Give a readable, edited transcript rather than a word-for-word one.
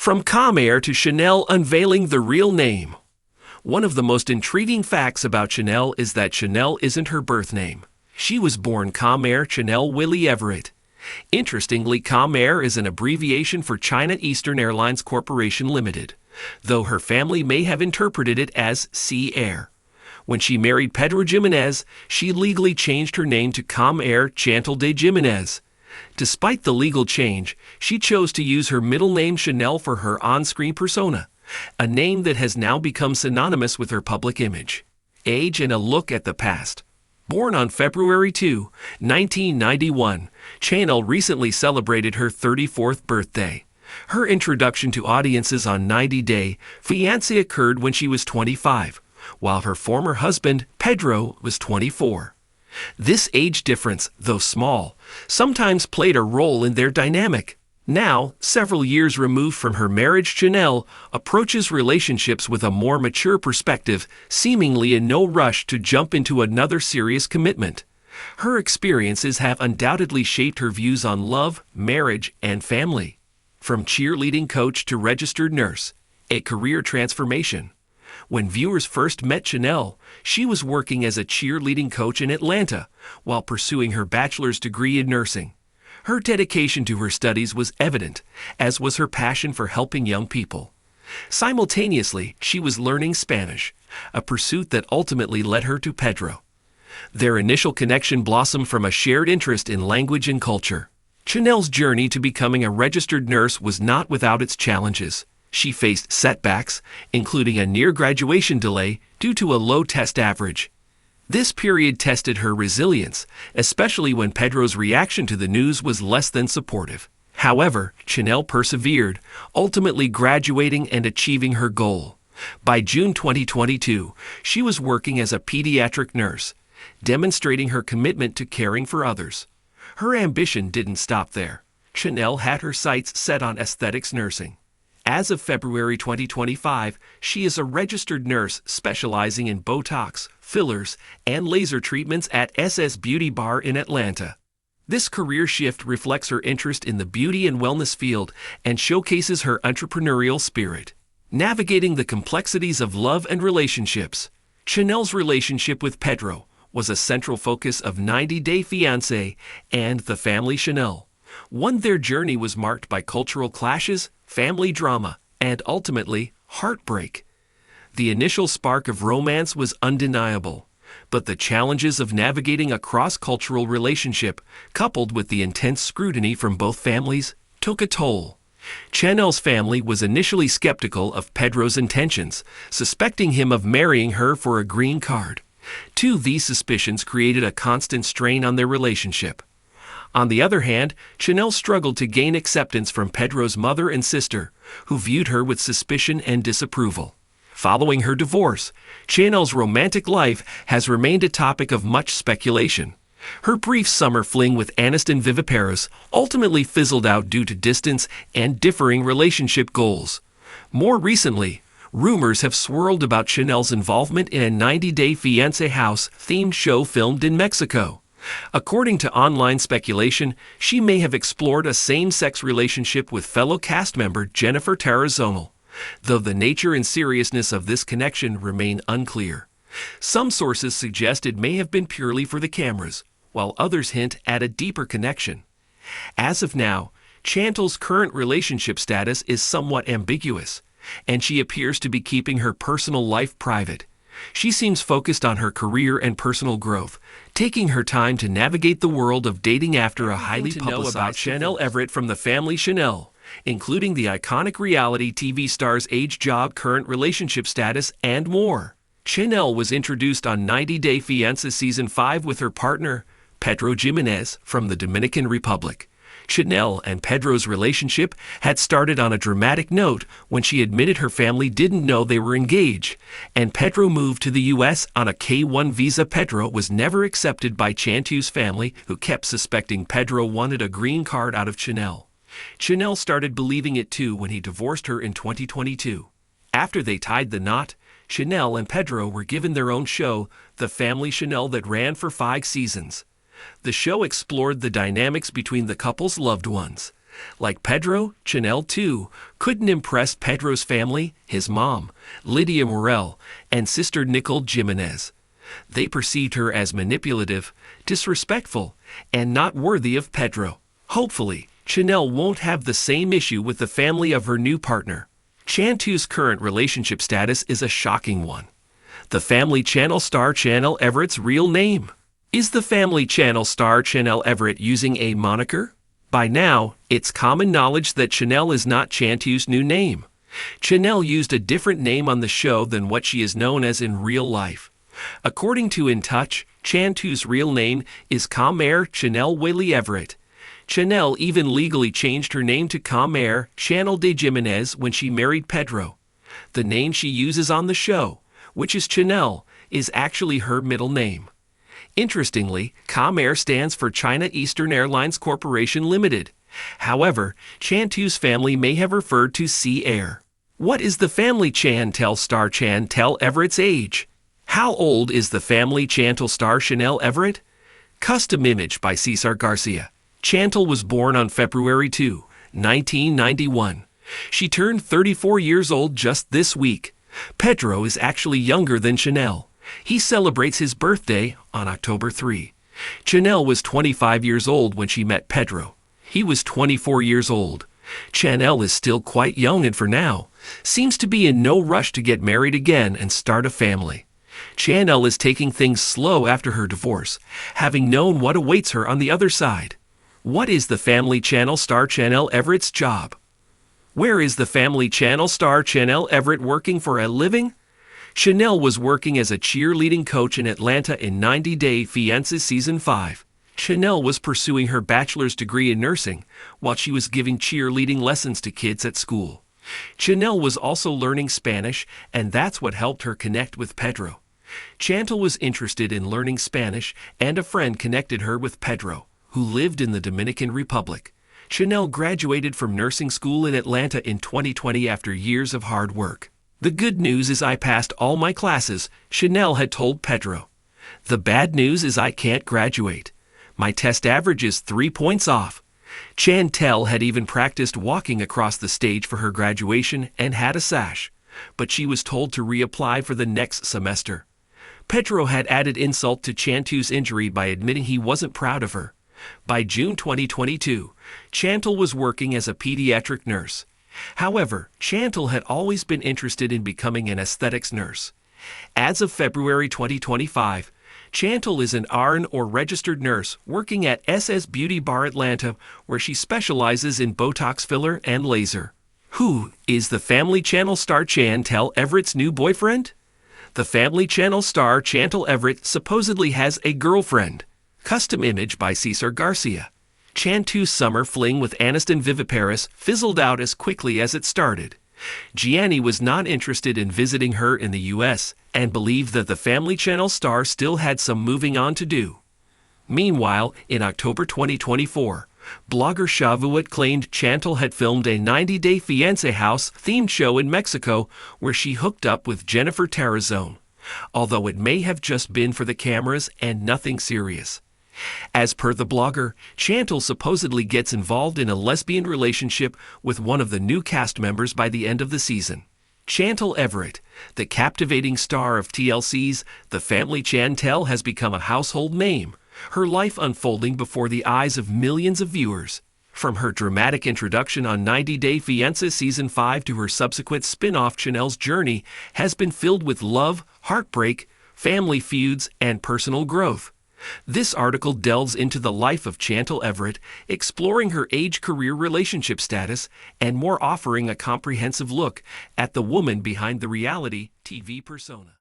From Comair to Chanel unveiling the real name. One of the most intriguing facts about Chanel is that Chanel isn't her birth name. She was born Comair Chanel Willie Everett. Interestingly, Comair is an abbreviation for China Eastern Airlines Corporation Limited, though her family may have interpreted it as Sea Air. When she married Pedro Jimenez, she legally changed her name to Comair Chantel de Jimenez. Despite the legal change, she chose to use her middle name Chanel for her on-screen persona, a name that has now become synonymous with her public image. Age and a look at the past. Born on February 2, 1991, Chantel recently celebrated her 34th birthday. Her introduction to audiences on 90 Day Fiance occurred when she was 25, while her former husband, Pedro, was 24. This age difference, though small, sometimes played a role in their dynamic. Now, several years removed from her marriage, Chanel approaches relationships with a more mature perspective, seemingly in no rush to jump into another serious commitment. Her experiences have undoubtedly shaped her views on love, marriage, and family. From cheerleading coach to registered nurse, a career transformation. When viewers first met Chanel, she was working as a cheerleading coach in Atlanta while pursuing her bachelor's degree in nursing. Her dedication to her studies was evident, as was her passion for helping young people. Simultaneously, she was learning Spanish, a pursuit that ultimately led her to Pedro. Their initial connection blossomed from a shared interest in language and culture. Chanel's journey to becoming a registered nurse was not without its challenges. She faced setbacks, including a near graduation delay due to a low test average. This period tested her resilience, especially when Pedro's reaction to the news was less than supportive. However, Chanel persevered, ultimately graduating and achieving her goal. By June 2022, she was working as a pediatric nurse, demonstrating her commitment to caring for others. Her ambition didn't stop there. Chanel had her sights set on aesthetics nursing. As of February 2025, she is a registered nurse specializing in Botox, fillers, and laser treatments at SS Beauty Bar in Atlanta. This career shift reflects her interest in the beauty and wellness field and showcases her entrepreneurial spirit. Navigating the complexities of love and relationships. Chanel's relationship with Pedro was a central focus of 90 Day Fiance and The Family Chanel. Their journey was marked by cultural clashes, family drama, and ultimately, heartbreak. The initial spark of romance was undeniable, but the challenges of navigating a cross-cultural relationship, coupled with the intense scrutiny from both families, took a toll. Chanel's family was initially skeptical of Pedro's intentions, suspecting him of marrying her for a green card. These suspicions created a constant strain on their relationship. On the other hand, Chanel struggled to gain acceptance from Pedro's mother and sister, who viewed her with suspicion and disapproval. Following her divorce, Chanel's romantic life has remained a topic of much speculation. Her brief summer fling with Aniston Viviparos ultimately fizzled out due to distance and differing relationship goals. More recently, rumors have swirled about Chanel's involvement in a 90 Day Fiancé house-themed show filmed in Mexico. According to online speculation, she may have explored a same-sex relationship with fellow cast member Jennifer Tarazonal, though the nature and seriousness of this connection remain unclear. Some sources suggest it may have been purely for the cameras, while others hint at a deeper connection. As of now, Chantel's current relationship status is somewhat ambiguous, and she appears to be keeping her personal life private. She seems focused on her career and personal growth, taking her time to navigate the world of dating after a highly publicized about Chanel Everett from The Family Chanel, including the iconic reality TV star's age, job, current relationship status, and more. Chanel was introduced on 90 Day Fiancé Season 5 with her partner, Pedro Jimenez, from the Dominican Republic. Chanel and Pedro's relationship had started on a dramatic note when she admitted her family didn't know they were engaged, and Pedro moved to the U.S. on a K-1 visa. Pedro was never accepted by Chantel's family, who kept suspecting Pedro wanted a green card out of Chanel. Chanel started believing it too when he divorced her in 2022. After they tied the knot, Chanel and Pedro were given their own show, The Family Chanel, that ran for 5 seasons. The show explored the dynamics between the couple's loved ones, Like Pedro, Chanel too couldn't impress Pedro's family, his mom, Lydia Morel, and sister Nicole Jimenez. They perceived her as manipulative, disrespectful, and not worthy of Pedro. Hopefully, Chanel won't have the same issue with the family of her new partner. Chantel's current relationship status is a shocking one. The Family Channel star Chantel Everett's real name. Is the Family Channel star Chantel Everett using a moniker? By now, it's common knowledge that Chanel is not Chantel's new name. Chanel used a different name on the show than what she is known as in real life. According to In Touch, Chantel's real name is Comaire Chanel Willie Everett. Chanel even legally changed her name to Comaire Chanel de Jimenez when she married Pedro. The name she uses on the show, which is Chanel, is actually her middle name. Interestingly, Comaire stands for China Eastern Airlines Corporation Limited. However, Chantel's family may have referred to Sea Air. What is the Family Chantel star Chantel Everett's age? How old is the Family Chantel star Chanel Everett? Custom image by Cesar Garcia. Chantel was born on February 2, 1991. She turned 34 years old just this week. Pedro is actually younger than Chanel. He celebrates his birthday on October 3. Chanel was 25 years old when she met Pedro. He was 24 years old. Chanel is still quite young and for now, seems to be in no rush to get married again and start a family. Chanel is taking things slow after her divorce, having known what awaits her on the other side. What is the Family Channel star Chanel Everett's job? Where is the Family Channel star Chanel Everett working for a living? Chanel was working as a cheerleading coach in Atlanta in 90 Day Fiance Season 5. Chanel was pursuing her bachelor's degree in nursing while she was giving cheerleading lessons to kids at school. Chanel was also learning Spanish, and that's what helped her connect with Pedro. Chantel was interested in learning Spanish, and a friend connected her with Pedro, who lived in the Dominican Republic. Chanel graduated from nursing school in Atlanta in 2020 after years of hard work. The good news is I passed all my classes, Chanel had told Pedro. The bad news is I can't graduate. My test average is 3 points off. Chantel had even practiced walking across the stage for her graduation and had a sash, but she was told to reapply for the next semester. Pedro had added insult to Chantel's injury by admitting he wasn't proud of her. By June 2022, Chantel was working as a pediatric nurse. However, Chantel had always been interested in becoming an aesthetics nurse. As of February 2025, Chantel is an RN or registered nurse working at SS Beauty Bar Atlanta, where she specializes in Botox filler and laser. Who is the Family Channel star Chantel Everett's new boyfriend? The Family Channel star Chantel Everett supposedly has a girlfriend. Custom image by Cesar Garcia. Chantel's summer fling with Aniston Viviparous fizzled out as quickly as it started. Gianni was not interested in visiting her in the U.S. and believed that the Family Channel star still had some moving on to do. Meanwhile, in October 2024, blogger Shavuot claimed Chantel had filmed a 90-day Fiance house-themed show in Mexico where she hooked up with Jennifer Terrazone, although it may have just been for the cameras and nothing serious. As per the blogger, Chantel supposedly gets involved in a lesbian relationship with one of the new cast members by the end of the season. Chantel Everett, the captivating star of TLC's The Family Chantel, has become a household name, her life unfolding before the eyes of millions of viewers. From her dramatic introduction on 90 Day Fiance Season 5 to her subsequent spin-off, Chanel's journey has been filled with love, heartbreak, family feuds, and personal growth. This article delves into the life of Chantel Everett, exploring her age, career, relationship status, and more, offering a comprehensive look at the woman behind the reality TV persona.